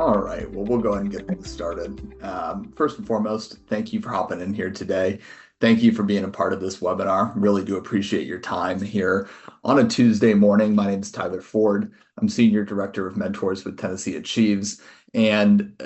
All right, well, we'll go ahead and get things started. First and foremost, thank you for hopping in here today. Thank you for being a part of this webinar. Really do appreciate your time here on a Tuesday morning. My name is Tyler Ford. I'm Senior Director of Mentors with tnAchieves. And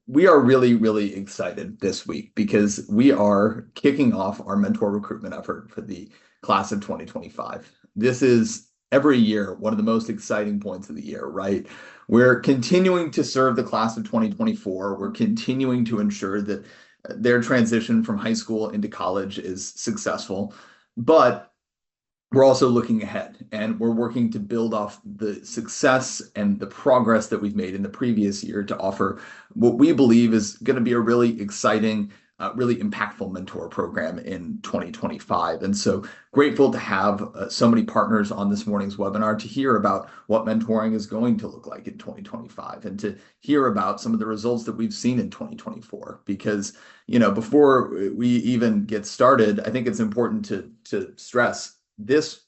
we are really, really excited this week because we are kicking off our mentor recruitment effort for the class of 2025. This is every year one of the most exciting points of the year, right? We're continuing to serve the class of 2024. We're continuing to ensure that their transition from high school into college is successful. But we're also looking ahead and we're working to build off the success and the progress that we've made in the previous year to offer what we believe is going to be a really exciting, really impactful mentor program in 2025. And so grateful to have so many partners on this morning's webinar to hear about what mentoring is going to look like in 2025 and to hear about some of the results that we've seen in 2024. Because, before we even get started, I think it's important to stress this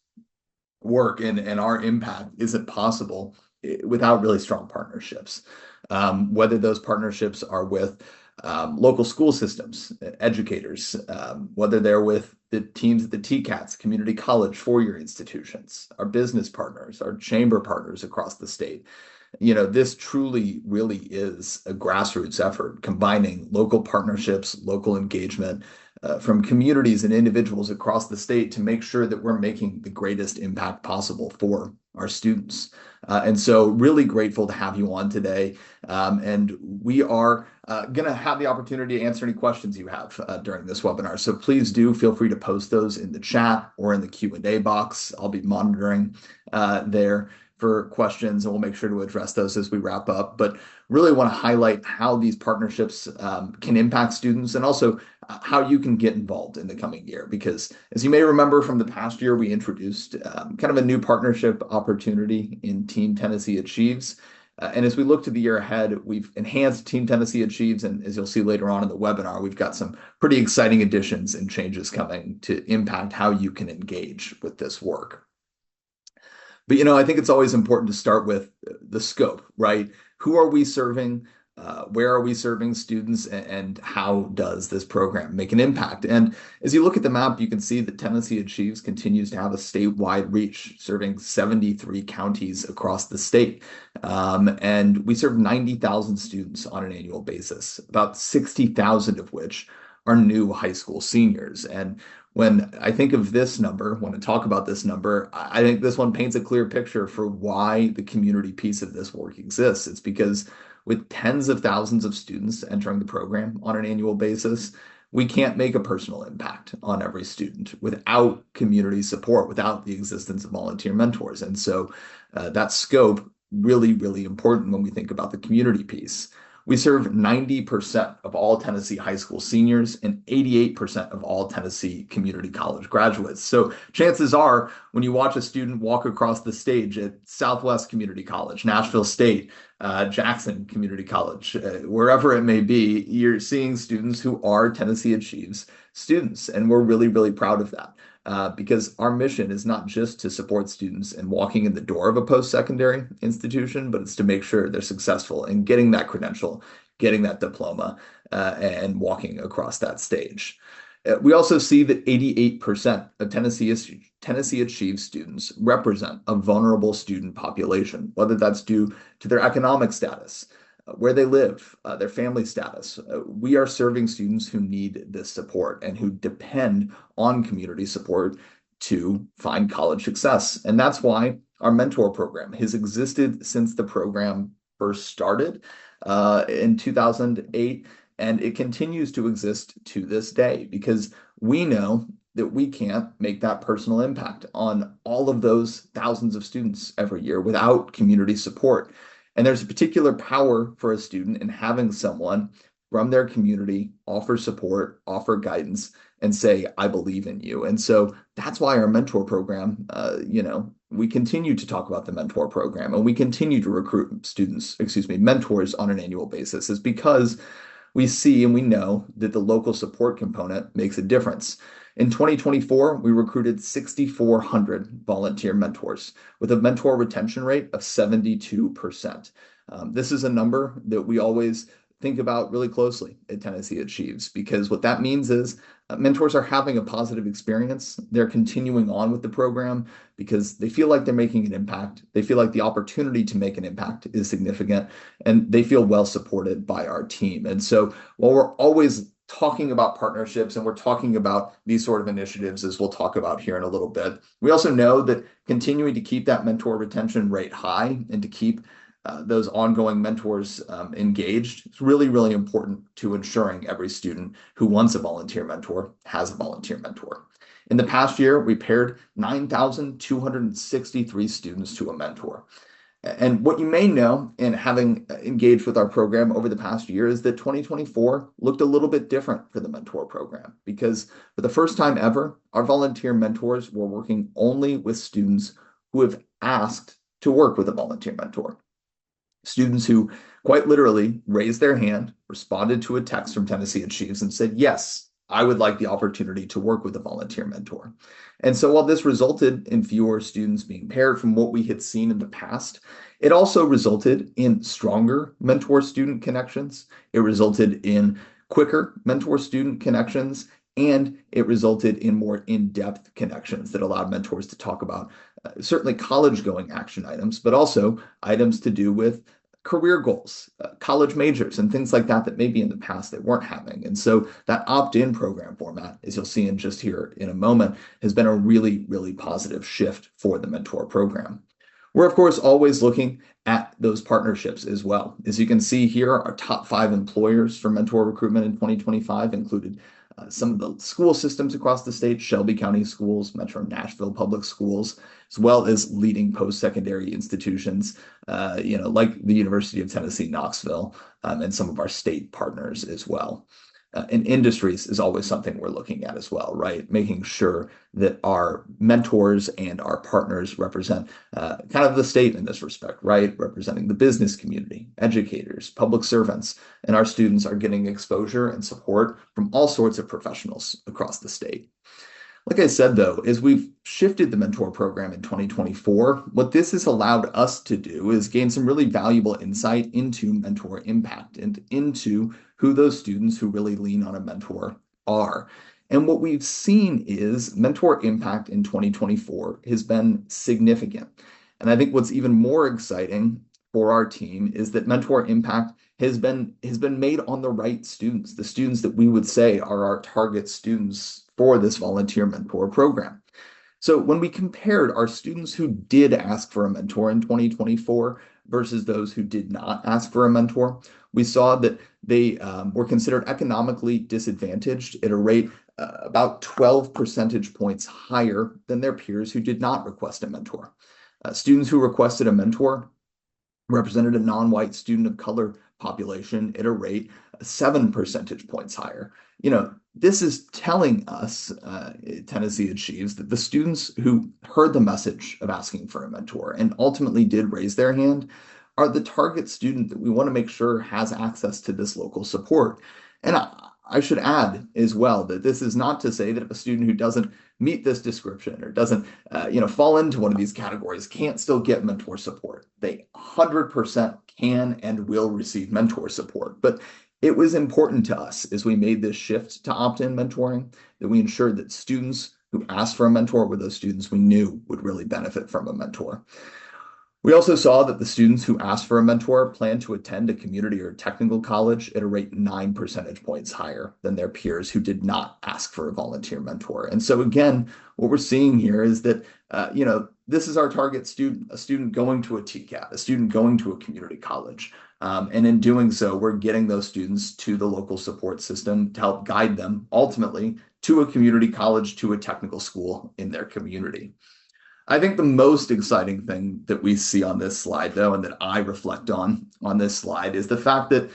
work and our impact isn't possible without really strong partnerships. Whether those partnerships are with local school systems, educators, whether they're with the teams at the TCATs, community college, four-year institutions, our business partners, our chamber partners across the state. This truly really is a grassroots effort combining local partnerships, local engagement, from communities and individuals across the state to make sure that we're making the greatest impact possible for our students. And so really grateful to have you on today. And we are going to have the opportunity to answer any questions you have during this webinar. So please do feel free to post those in the chat or in the Q&A box. I'll be monitoring there for questions, and we'll make sure to address those as we wrap up. But really want to highlight how these partnerships can impact students and also how you can get involved in the coming year. Because as you may remember from the past year, we introduced kind of a new partnership opportunity in Team tnAchieves. And as we look to the year ahead, we've enhanced Team tnAchieves. And as you'll see later on in the webinar, we've got some pretty exciting additions and changes coming to impact how you can engage with this work. But, I think it's always important to start with the scope, right? Who are we serving? Where are we serving students? And how does this program make an impact? And as you look at the map, you can see that tnAchieves continues to have a statewide reach, serving 73 counties across the state. And we serve 90,000 students on an annual basis, about 60,000 of which are new high school seniors. And when I think of this number, when I talk about this number, I think this one paints a clear picture for why the community piece of this work exists. It's because with tens of thousands of students entering the program on an annual basis, we can't make a personal impact on every student without community support, without the existence of volunteer mentors. And so that scope really, really important when we think about the community piece. We serve 90% of all Tennessee high school seniors and 88% of all Tennessee community college graduates. So chances are when you watch a student walk across the stage at Southwest Community College, Nashville State, Jackson Community College, wherever it may be, you're seeing students who are tnAchieves students. And we're really, really proud of that. Because our mission is not just to support students in walking in the door of a post-secondary institution, but it's to make sure they're successful in getting that credential, getting that diploma, and walking across that stage. We also see that 88% of tnAchieves students represent a vulnerable student population, whether that's due to their economic status, where they live, their family status. We are serving students who need this support and who depend on community support to find college success. And that's why our mentor program has existed since the program first started in 2008. And it continues to exist to this day because we know that we can't make that personal impact on all of those thousands of students every year without community support. And there's a particular power for a student in having someone from their community offer support, offer guidance, and say, I believe in you. And so that's why our mentor program, we continue to talk about the mentor program and we continue to recruit mentors on an annual basis is because we see and we know that the local support component makes a difference. In 2024, we recruited 6,400 volunteer mentors with a mentor retention rate of 72%. This is a number that we always think about really closely at Tennessee Achieves because what that means is mentors are having a positive experience. They're continuing on with the program because they feel like they're making an impact. They feel like the opportunity to make an impact is significant, and they feel well supported by our team. And so while we're always talking about partnerships and we're talking about these sort of initiatives, as we'll talk about here in a little bit, we also know that continuing to keep that mentor retention rate high and to keep those ongoing mentors engaged is really, really important to ensuring every student who wants a volunteer mentor has a volunteer mentor. In the past year, we paired 9,263 students to a mentor. And what you may know in having engaged with our program over the past year is that 2024 looked a little bit different for the mentor program because for the first time ever, our volunteer mentors were working only with students who have asked to work with a volunteer mentor. Students who quite literally raised their hand, responded to a text from Tennessee Achieves and said, yes, I would like the opportunity to work with a volunteer mentor. And so while this resulted in fewer students being paired from what we had seen in the past, it also resulted in stronger mentor-student connections. It resulted in quicker mentor-student connections, and it resulted in more in-depth connections that allowed mentors to talk about certainly college-going action items, but also items to do with career goals, college majors, and things like that that maybe in the past they weren't having. And so that opt-in program format, as you'll see in just here in a moment, has been a really, really positive shift for the mentor program. We're, of course, always looking at those partnerships as well. As you can see here, our top 5 employers for mentor recruitment in 2025 included some of the school systems across the state, Shelby County Schools, Metro Nashville Public Schools, as well as leading post-secondary institutions, like the University of Tennessee, Knoxville, and some of our state partners as well. And industries is always something we're looking at as well, right? Making sure that our mentors and our partners represent kind of the state in this respect, right? Representing the business community, educators, public servants, and our students are getting exposure and support from all sorts of professionals across the state. Like I said, though, as we've shifted the mentor program in 2024, what this has allowed us to do is gain some really valuable insight into mentor impact and into who those students who really lean on a mentor are. And what we've seen is mentor impact in 2024 has been significant. And I think what's even more exciting for our team is that mentor impact has been made on the right students, the students that we would say are our target students for this volunteer mentor program. So when we compared our students who did ask for a mentor in 2024 versus those who did not ask for a mentor, we saw that they were considered economically disadvantaged at a rate about 12 percentage points higher than their peers who did not request a mentor. Students who requested a mentor represented a non-white student of color population at a rate 7 percentage points higher. This is telling us, Tennessee Achieves, that the students who heard the message of asking for a mentor and ultimately did raise their hand are the target student that we want to make sure has access to this local support. And I should add as well that this is not to say that if a student who doesn't meet this description or doesn't, fall into one of these categories can't still get mentor support. They 100% can and will receive mentor support. But it was important to us as we made this shift to opt-in mentoring that we ensured that students who asked for a mentor were those students we knew would really benefit from a mentor. We also saw that the students who asked for a mentor plan to attend a community or technical college at a rate 9 percentage points higher than their peers who did not ask for a volunteer mentor. And so again, what we're seeing here is that, this is our target student, a student going to a TCAT, a student going to a community college. And in doing so, we're getting those students to the local support system to help guide them ultimately to a community college, to a technical school in their community. I think the most exciting thing that we see on this slide, though, and that I reflect on this slide is the fact that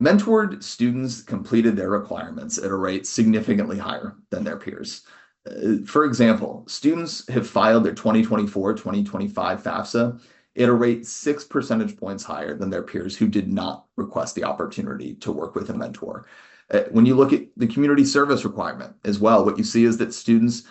mentored students completed their requirements at a rate significantly higher than their peers. For example, students have filed their 2024-2025 FAFSA at a rate 6 percentage points higher than their peers who did not request the opportunity to work with a mentor. When you look at the community service requirement as well, what you see is that students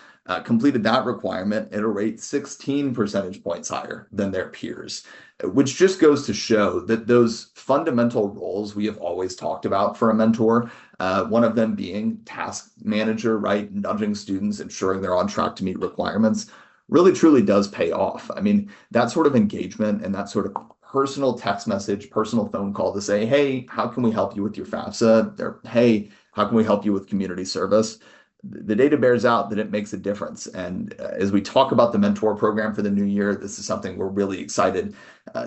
completed that requirement at a rate 16 percentage points higher than their peers, which just goes to show that those fundamental roles we have always talked about for a mentor, one of them being task manager, right? Nudging students, ensuring they're on track to meet requirements, really truly does pay off. I mean, that sort of engagement and that sort of personal text message, personal phone call to say, hey, how can we help you with your FAFSA? Or, hey, how can we help you with community service? The data bears out that it makes a difference. And as we talk about the mentor program for the new year, this is something we're really excited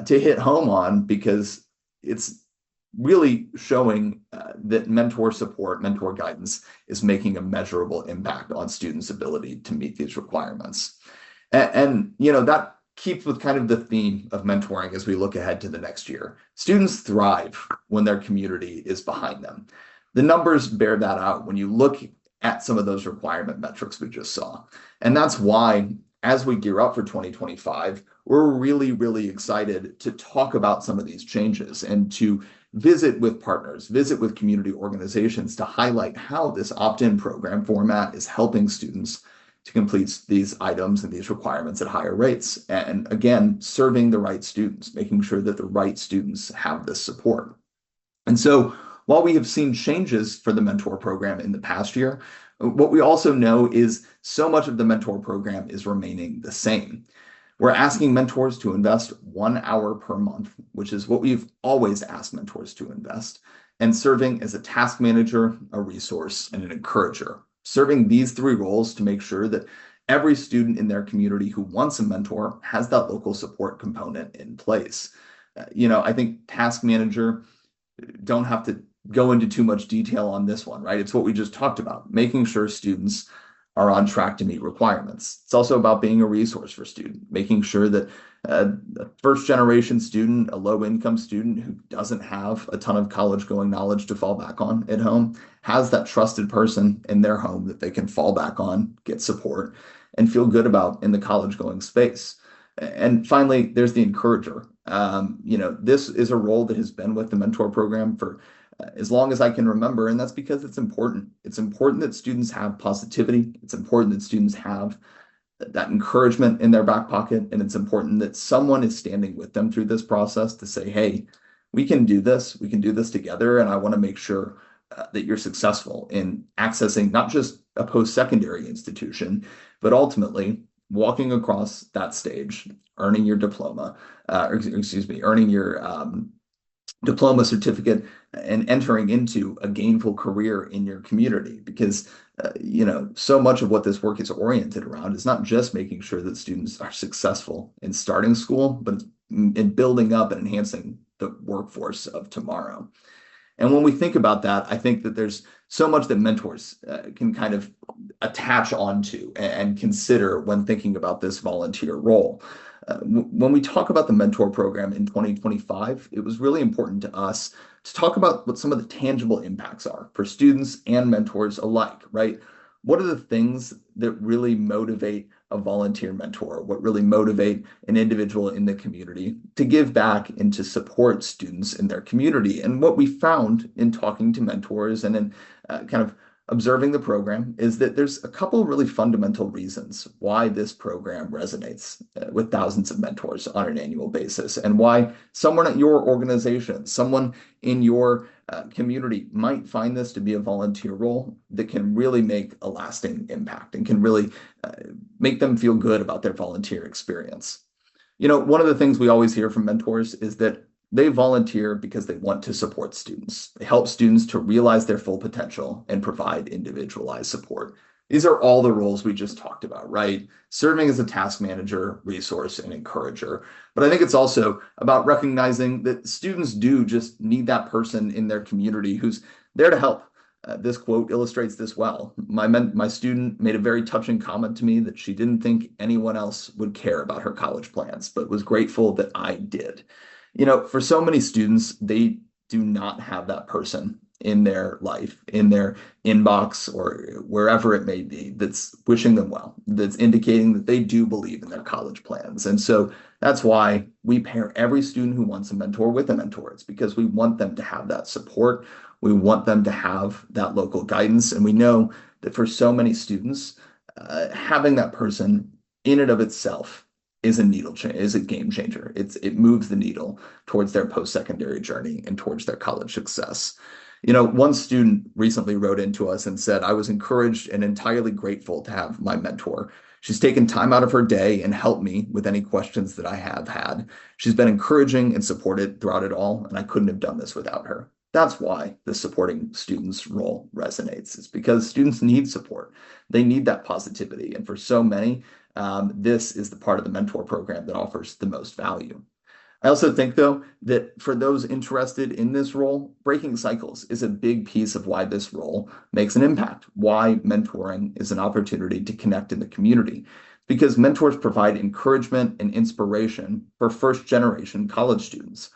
to hit home on because it's really showing that mentor support, mentor guidance is making a measurable impact on students' ability to meet these requirements. That keeps with kind of the theme of mentoring as we look ahead to the next year. Students thrive when their community is behind them. The numbers bear that out when you look at some of those requirement metrics we just saw. And that's why, as we gear up for 2025, we're really, really excited to talk about some of these changes and to visit with partners, visit with community organizations to highlight how this opt-in program format is helping students to complete these items and these requirements at higher rates. And again, serving the right students, making sure that the right students have this support. And so while we have seen changes for the mentor program in the past year, what we also know is so much of the mentor program is remaining the same. We're asking mentors to invest 1 hour per month, which is what we've always asked mentors to invest, and serving as a task manager, a resource, and an encourager. Serving these 3 roles to make sure that every student in their community who wants a mentor has that local support component in place. I think task manager, don't have to go into too much detail on this one, right? It's what we just talked about, making sure students are on track to meet requirements. It's also about being a resource for students, making sure that a first generation student, a low income student who doesn't have a ton of college going knowledge to fall back on at home, has that trusted person in their home that they can fall back on, get support, and feel good about in the college going space. And finally, there's the encourager. This is a role that has been with the mentor program for as long as I can remember, and that's because it's important. It's important that students have positivity. It's important that students have that encouragement in their back pocket, and it's important that someone is standing with them through this process to say, hey, we can do this. We can do this together, and I want to make sure that you're successful in accessing not just a post-secondary institution, but ultimately walking across that stage, earning your diploma, earning your diploma certificate and entering into a gainful career in your community because so much of what this work is oriented around is not just making sure that students are successful in starting school, but in building up and enhancing the workforce of tomorrow. And when we think about that, I think that there's so much that mentors can kind of attach onto and consider when thinking about this volunteer role. When we talk about the mentor program in 2025, it was really important to us to talk about what some of the tangible impacts are for students and mentors alike, right? What are the things that really motivate a volunteer mentor? What really motivate an individual in the community to give back and to support students in their community? And what we found in talking to mentors and in kind of observing the program is that there's a couple of really fundamental reasons why this program resonates with thousands of mentors on an annual basis and why someone at your organization, someone in your community might find this to be a volunteer role that can really make a lasting impact and can really make them feel good about their volunteer experience. One of the things we always hear from mentors is that they volunteer because they want to support students. They help students to realize their full potential and provide individualized support. These are all the roles we just talked about, right? Serving as a task manager, resource, and encourager. But I think it's also about recognizing that students do just need that person in their community who's there to help. This quote illustrates this well. My student made a very touching comment to me that she didn't think anyone else would care about her college plans, but was grateful that I did. For so many students, they do not have that person in their life, in their inbox or wherever it may be, that's wishing them well, that's indicating that they do believe in their college plans. And so that's why we pair every student who wants a mentor with a mentor. It's because we want them to have that support. We want them to have that local guidance. And we know that for so many students, having that person in and of itself is is a game changer. It moves the needle towards their post-secondary journey and towards their college success. One student recently wrote into us and said, I was encouraged and entirely grateful to have my mentor. She's taken time out of her day and helped me with any questions that I have had. She's been encouraging and supported throughout it all, and I couldn't have done this without her. That's why the supporting students role resonates. It's because students need support. They need that positivity. And for so many, this is the part of the mentor program that offers the most value. I also think, though, that for those interested in this role, breaking cycles is a big piece of why this role makes an impact, why mentoring is an opportunity to connect in the community. Because mentors provide encouragement and inspiration for first generation college students.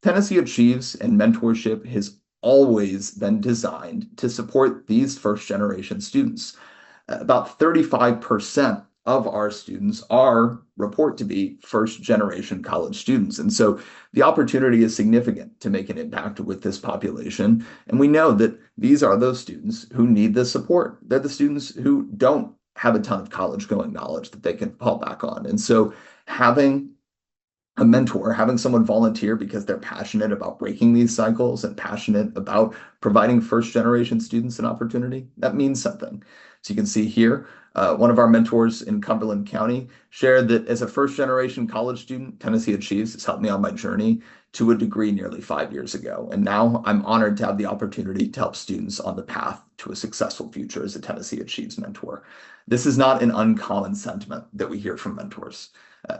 Tennessee Achieves and mentorship has always been designed to support these first generation students. About 35% of our students report to be first generation college students. And so the opportunity is significant to make an impact with this population. And we know that these are those students who need the support. They're the students who don't have a ton of college going knowledge that they can fall back on. And so having a mentor, having someone volunteer because they're passionate about breaking these cycles and passionate about providing first generation students an opportunity, that means something. So you can see here, one of our mentors in Cumberland County shared that as a first generation college student, Tennessee Achieves has helped me on my journey to a degree nearly 5 years ago. And now I'm honored to have the opportunity to help students on the path to a successful future as a Tennessee Achieves mentor. This is not an uncommon sentiment that we hear from mentors.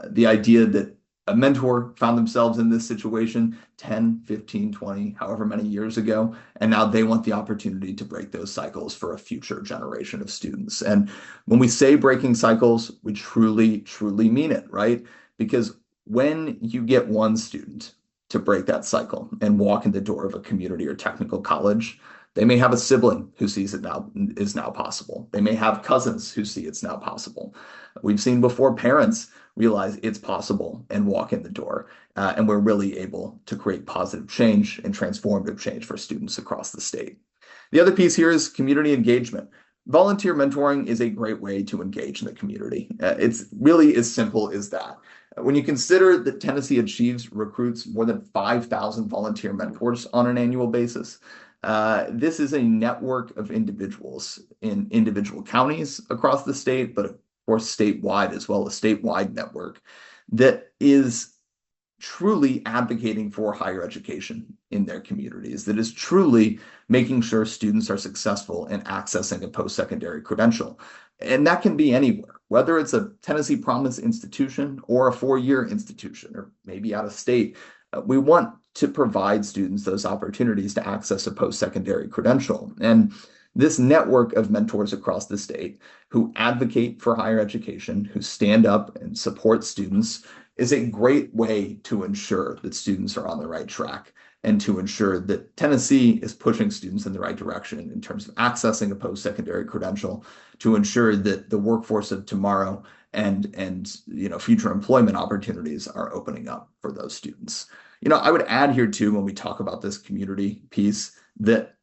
The idea that a mentor found themselves in this situation 10, 15, 20, however many years ago, and now they want the opportunity to break those cycles for a future generation of students. And when we say breaking cycles, we truly, truly mean it, right? Because when you get one student to break that cycle and walk in the door of a community or technical college, they may have a sibling who sees it now is now possible. They may have cousins who see it's now possible. We've seen before parents realize it's possible and walk in the door. And we're really able to create positive change and transformative change for students across the state. The other piece here is community engagement. Volunteer mentoring is a great way to engage in the community. It's really as simple as that. When you consider that Tennessee Achieves recruits more than 5,000 volunteer mentors on an annual basis, this is a network of individuals in individual counties across the state, but of course statewide as well, a statewide network that is truly advocating for higher education in their communities, that is truly making sure students are successful in accessing a post-secondary credential. And that can be anywhere, whether it's a Tennessee Promise institution or a four-year institution, or maybe out of state. We want to provide students those opportunities to access a post-secondary credential. And this network of mentors across the state who advocate for higher education, who stand up and support students, is a great way to ensure that students are on the right track and to ensure that Tennessee is pushing students in the right direction in terms of accessing a post-secondary credential, to ensure that the workforce of tomorrow and future employment opportunities are opening up for those students. I would add here too, when we talk about this community piece, that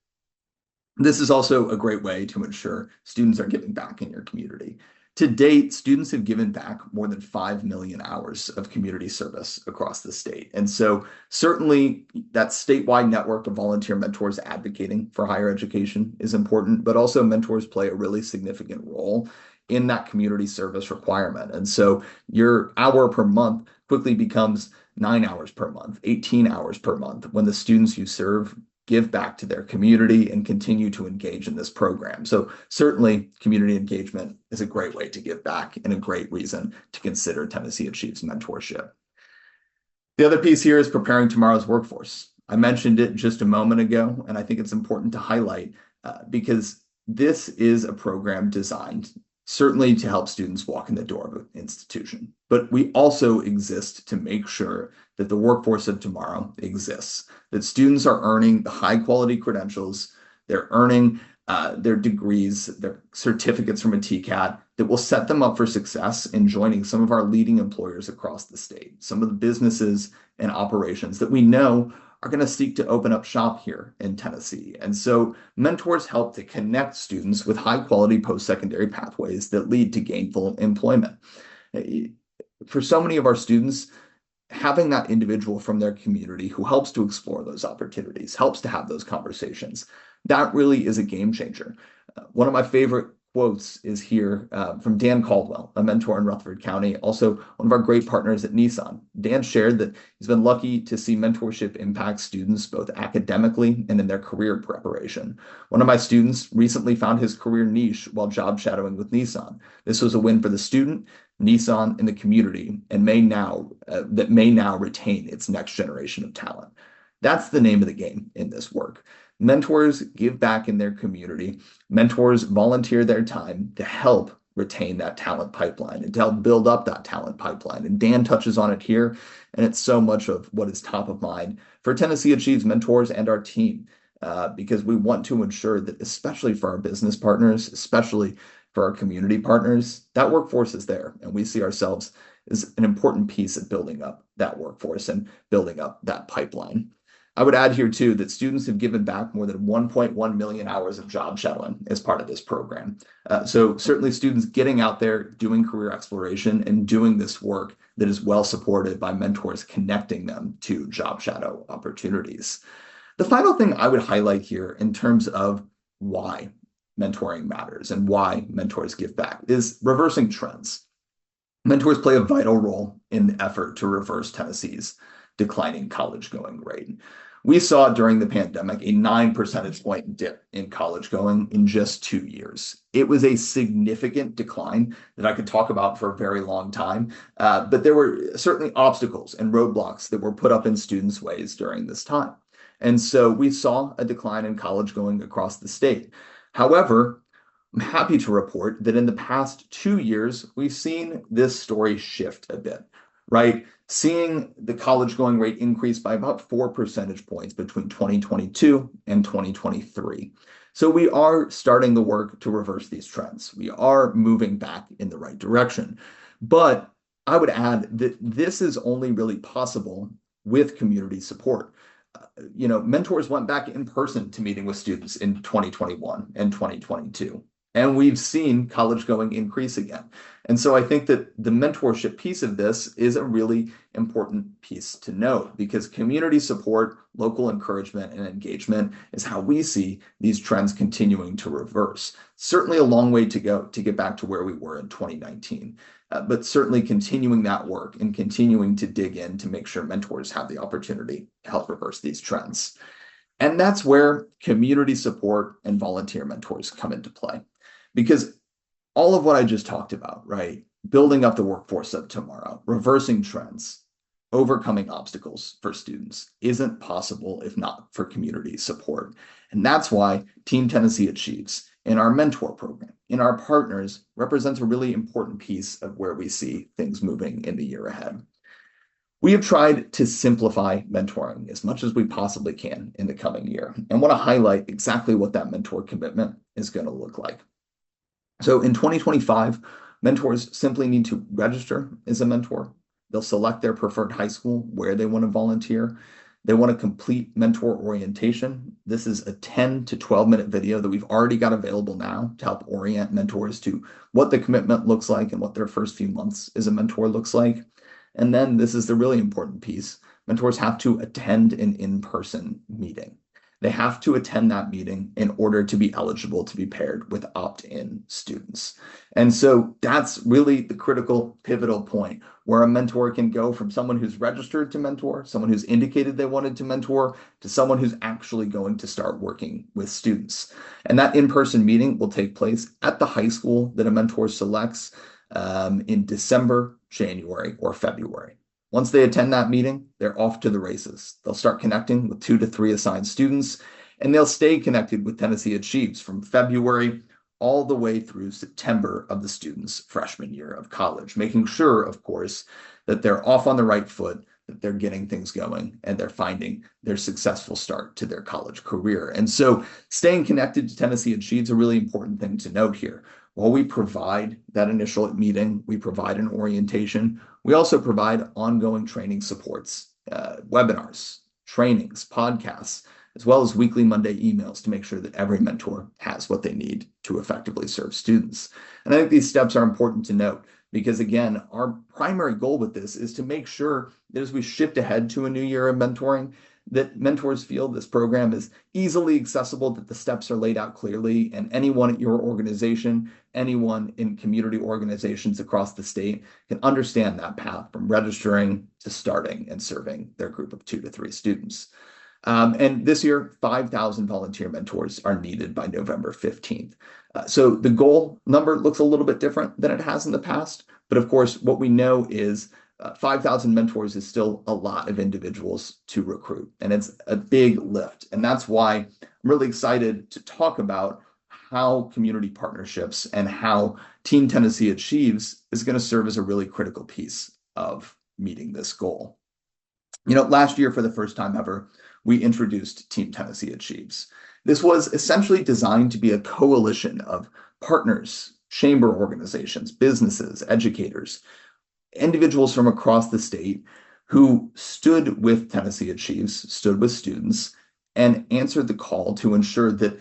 this is also a great way to ensure students are giving back in your community. To date, students have given back more than 5 million hours of community service across the state. And so certainly that statewide network of volunteer mentors advocating for higher education is important, but also mentors play a really significant role in that community service requirement. And so your hour per month quickly becomes 9 hours per month, 18 hours per month when the students you serve give back to their community and continue to engage in this program. So certainly community engagement is a great way to give back and a great reason to consider Tennessee Achieves mentorship. The other piece here is preparing tomorrow's workforce. I mentioned it just a moment ago, and I think it's important to highlight because this is a program designed certainly to help students walk in the door of an institution. But we also exist to make sure that the workforce of tomorrow exists, that students are earning the high quality credentials, they're earning their degrees, their certificates from a TCAT that will set them up for success in joining some of our leading employers across the state, some of the businesses and operations that we know are going to seek to open up shop here in Tennessee. And so mentors help to connect students with high quality post-secondary pathways that lead to gainful employment. For so many of our students, having that individual from their community who helps to explore those opportunities, helps to have those conversations, that really is a game changer. One of my favorite quotes is here from Dan Caldwell, a mentor in Rutherford County, also one of our great partners at Nissan. Dan shared that he's been lucky to see mentorship impact students both academically and in their career preparation. One of my students recently found his career niche while job shadowing with Nissan. This was a win for the student, Nissan, and the community, and may now retain its next generation of talent. That's the name of the game in this work. Mentors give back in their community. Mentors volunteer their time to help retain that talent pipeline and to help build up that talent pipeline. And Dan touches on it here, and it's so much of what is top of mind for Tennessee Achieves mentors and our team, because we want to ensure that, especially for our business partners, especially for our community partners, that workforce is there, and we see ourselves as an important piece of building up that workforce and building up that pipeline. I would add here too that students have given back more than 1.1 million hours of job shadowing as part of this program. So certainly students getting out there, doing career exploration and doing this work that is well supported by mentors connecting them to job shadow opportunities. The final thing I would highlight here in terms of why mentoring matters and why mentors give back is reversing trends. Mentors play a vital role in the effort to reverse Tennessee's declining college going rate. We saw during the pandemic a 9 percentage point dip in college going in just 2 years. It was a significant decline that I could talk about for a very long time, but there were certainly obstacles and roadblocks that were put up in students' ways during this time. And so we saw a decline in college going across the state. However, I'm happy to report that in the past 2 years, we've seen this story shift a bit, right? Seeing the college going rate increase by about 4 percentage points between 2022 and 2023. So we are starting the work to reverse these trends. We are moving back in the right direction. But I would add that this is only really possible with community support. Mentors went back in person to meeting with students in 2021 and 2022. And we've seen college going increase again. And so I think that the mentorship piece of this is a really important piece to note, because community support, local encouragement, and engagement is how we see these trends continuing to reverse. Certainly a long way to go to get back to where we were in 2019, but certainly continuing that work and continuing to dig in to make sure mentors have the opportunity to help reverse these trends. And that's where community support and volunteer mentors come into play. Because all of what I just talked about, right? Building up the workforce of tomorrow, reversing trends, overcoming obstacles for students isn't possible if not for community support. And that's why Team Tennessee Achieves in our mentor program, in our partners, represents a really important piece of where we see things moving in the year ahead. We have tried to simplify mentoring as much as we possibly can in the coming year, and want to highlight exactly what that mentor commitment is going to look like. So in 2025, mentors simply need to register as a mentor. They'll select their preferred high school where they want to volunteer. They want to complete mentor orientation. This is a 10 to 12-minute video that we've already got available now to help orient mentors to what the commitment looks like and what their first few months as a mentor looks like. And then this is the really important piece. Mentors have to attend an in-person meeting. They have to attend that meeting in order to be eligible to be paired with opt-in students. And so that's really the critical pivotal point where a mentor can go from someone who's registered to mentor, someone who's indicated they wanted to mentor, to someone who's actually going to start working with students. And that in-person meeting will take place at the high school that a mentor selects in December, January, or February. Once they attend that meeting, they're off to the races. They'll start connecting with 2 to 3 assigned students, and they'll stay connected with Tennessee Achieves from February all the way through September of the student's freshman year of college, making sure, of course, that they're off on the right foot, that they're getting things going, and they're finding their successful start to their college career. And so staying connected to Tennessee Achieves is a really important thing to note here. While we provide that initial meeting, we provide an orientation, we also provide ongoing training supports, webinars, trainings, podcasts, as well as weekly Monday emails to make sure that every mentor has what they need to effectively serve students. And I think these steps are important to note because, again, our primary goal with this is to make sure that as we shift ahead to a new year of mentoring, that mentors feel this program is easily accessible, that the steps are laid out clearly, and anyone at your organization, anyone in community organizations across the state can understand that path from registering to starting and serving their group of 2 to 3 students. And this year, 5,000 volunteer mentors are needed by November 15th. So the goal number looks a little bit different than it has in the past. But of course, what we know is 5,000 mentors is still a lot of individuals to recruit, and it's a big lift. And that's why I'm really excited to talk about how community partnerships and how Team Tennessee Achieves is going to serve as a really critical piece of meeting this goal. Last year, for the first time ever, we introduced Team Tennessee Achieves. This was essentially designed to be a coalition of partners, chamber organizations, businesses, educators, individuals from across the state who stood with Tennessee Achieves, stood with students, and answered the call to ensure that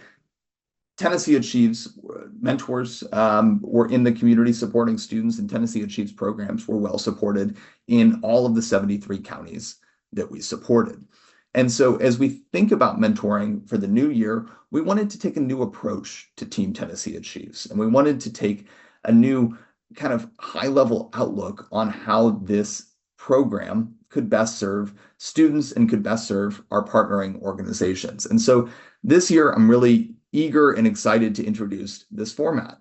Tennessee Achieves mentors were in the community supporting students, and Tennessee Achieves programs were well supported in all of the 73 counties that we supported. And so as we think about mentoring for the new year, we wanted to take a new approach to Team Tennessee Achieves, and we wanted to take a new kind of high-level outlook on how this program could best serve students and could best serve our partnering organizations. And so this year, I'm really eager and excited to introduce this format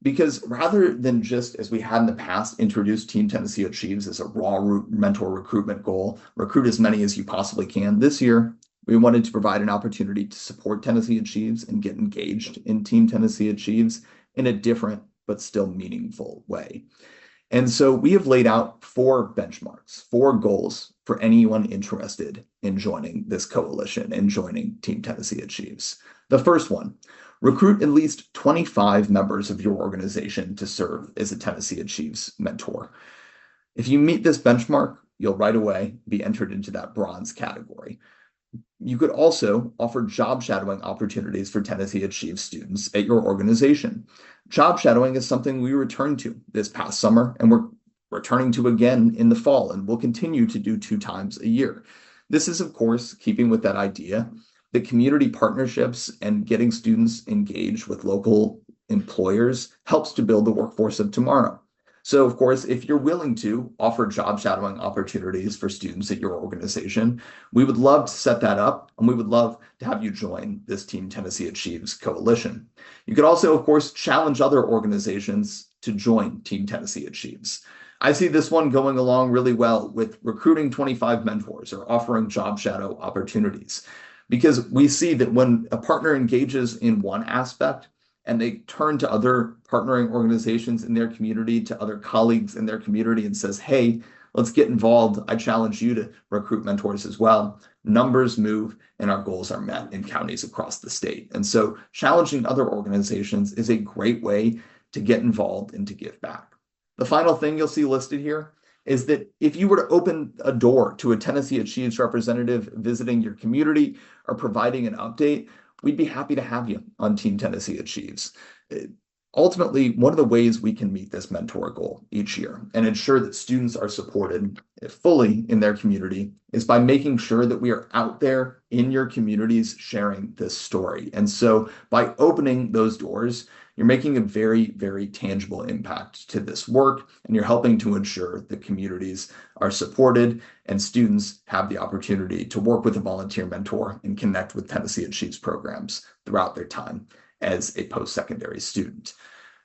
because rather than just as we had in the past, introduce Team Tennessee Achieves as a raw mentor recruitment goal, recruit as many as you possibly can. This year, we wanted to provide an opportunity to support Tennessee Achieves and get engaged in Team Tennessee Achieves in a different but still meaningful way. And so we have laid out 4 benchmarks, 4 goals for anyone interested in joining this coalition and joining Team Tennessee Achieves. The first one, recruit at least 25 members of your organization to serve as a Tennessee Achieves mentor. If you meet this benchmark, you'll right away be entered into that bronze category. You could also offer job shadowing opportunities for Tennessee Achieves students at your organization. Job shadowing is something we returned to this past summer, and we're returning to again in the fall, and we'll continue to do 2 times a year. This is, of course, keeping with that idea that community partnerships and getting students engaged with local employers helps to build the workforce of tomorrow. So, of course, if you're willing to offer job shadowing opportunities for students at your organization, we would love to set that up, and we would love to have you join this Team Tennessee Achieves coalition. You could also, of course, challenge other organizations to join Team Tennessee Achieves. I see this one going along really well with recruiting 25 mentors or offering job shadow opportunities, because we see that when a partner engages in one aspect, and they turn to other partnering organizations in their community, to other colleagues in their community and says, hey, let's get involved. I challenge you to recruit mentors as well. Numbers move and our goals are met in counties across the state. And so challenging other organizations is a great way to get involved and to give back. The final thing you'll see listed here is that if you were to open a door to a Tennessee Achieves representative visiting your community or providing an update, we'd be happy to have you on Team Tennessee Achieves. Ultimately, one of the ways we can meet this mentor goal each year and ensure that students are supported fully in their community is by making sure that we are out there in your communities sharing this story. And so by opening those doors, you're making a very, very tangible impact to this work, and you're helping to ensure that communities are supported and students have the opportunity to work with a volunteer mentor and connect with Tennessee Achieves programs throughout their time as a post-secondary student.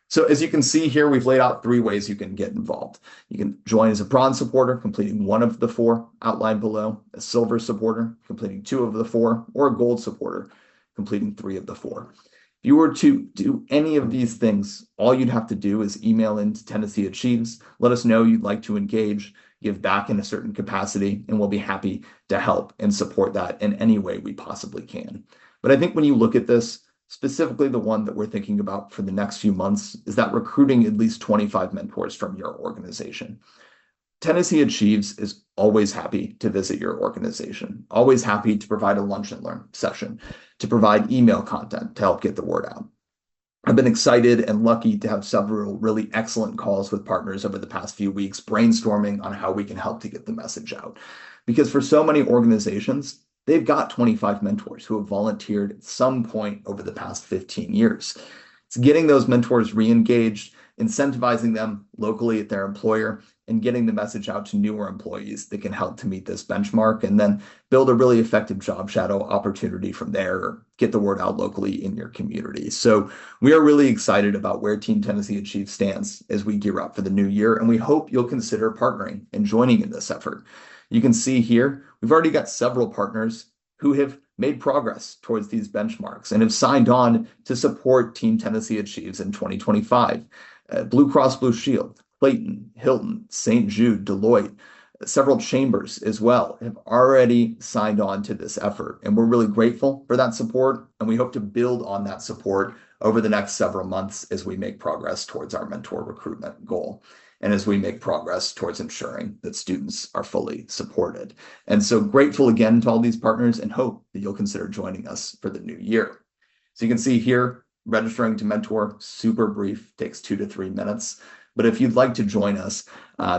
So as you can see here, we've laid out 3 ways you can get involved. You can join as a bronze supporter, completing 1 of the 4 outlined below, a silver supporter, completing 2 of the 4, or a gold supporter, completing 3 of the 4. If you were to do any of these things, all you'd have to do is email into Tennessee Achieves, let us know you'd like to engage, give back in a certain capacity, and we'll be happy to help and support that in any way we possibly can. But I think when you look at this, specifically the one that we're thinking about for the next few months is that recruiting at least 25 mentors from your organization. Tennessee Achieves is always happy to visit your organization, always happy to provide a lunch and learn session, to provide email content to help get the word out. I've been excited and lucky to have several really excellent calls with partners over the past few weeks, brainstorming on how we can help to get the message out. Because for so many organizations, they've got 25 mentors who have volunteered at some point over the past 15 years. It's getting those mentors re-engaged, incentivizing them locally at their employer, and getting the message out to newer employees that can help to meet this benchmark and then build a really effective job shadow opportunity from there, or get the word out locally in your community. So we are really excited about where Team Tennessee Achieves stands as we gear up for the new year, and we hope you'll consider partnering and joining in this effort. You can see here, we've already got several partners who have made progress towards these benchmarks and have signed on to support Team Tennessee Achieves in 2025. Blue Cross Blue Shield, Clayton, Hilton, St. Jude, Deloitte, several chambers as well have already signed on to this effort. And we're really grateful for that support. And we hope to build on that support over the next several months as we make progress towards our mentor recruitment goal, and as we make progress towards ensuring that students are fully supported. And so grateful again to all these partners, and hope that you'll consider joining us for the new year. So you can see here, registering to mentor, super brief, takes 2 to 3 minutes. But if you'd like to join us,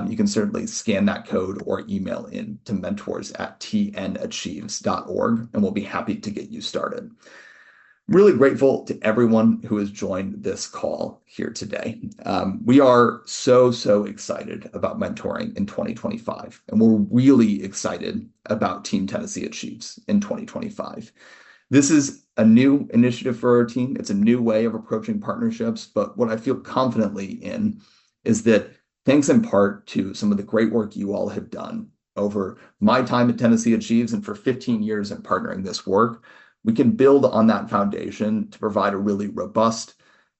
you can certainly scan that code or email in to mentors@tnAchieves.org, and we'll be happy to get you started. Really grateful to everyone who has joined this call here today. We are so excited about mentoring in 2025, and we're really excited about Team Tennessee Achieves in 2025. This is a new initiative for our team. It's a new way of approaching partnerships, but what I feel confidently in is that, thanks in part to some of the great work you all have done over my time at Tennessee Achieves and for 15 years in partnering this work, we can build on that foundation to provide a really robust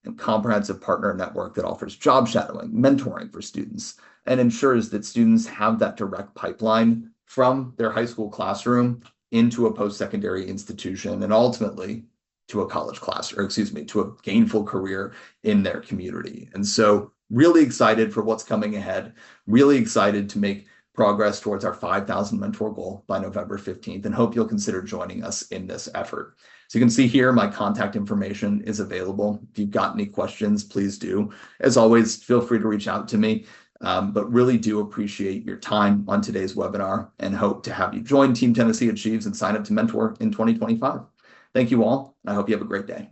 and comprehensive partner network that offers job shadowing, mentoring for students, and ensures that students have that direct pipeline from their high school classroom into a post-secondary institution, and ultimately to a college class, or to a gainful career in their community. And so really excited for what's coming ahead, really excited to make progress towards our 5,000 mentor goal by November 15th, and hope you'll consider joining us in this effort. So you can see here, my contact information is available. If you've got any questions, please do. As always, feel free to reach out to me, but really do appreciate your time on today's webinar, and hope to have you join Team Tennessee Achieves and sign up to mentor in 2025. Thank you all, and I hope you have a great day.